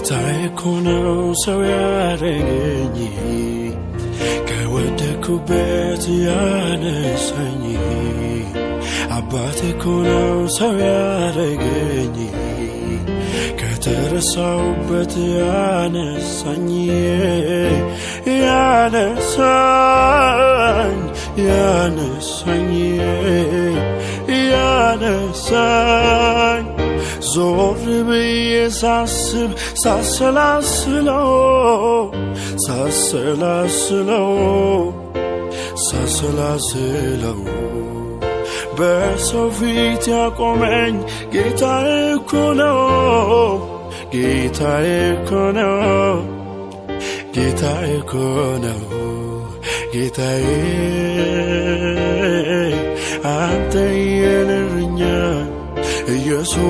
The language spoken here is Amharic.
ጌታዬ እኮ ነው ሰው ያደረገኝ ከወደኩበት ያነሳኝ አባቴ እኮ ነው ሰው ያደረገኝ ከተረሳሁበት ያነሳኝ ዞር ብዬ ሳስብ ሳሰላስለው በሰው ፊት ያቆመኝ ጌታዬ እኮ ነው ጌታዬ አንተ የኔ እረኛ ኢየሱስ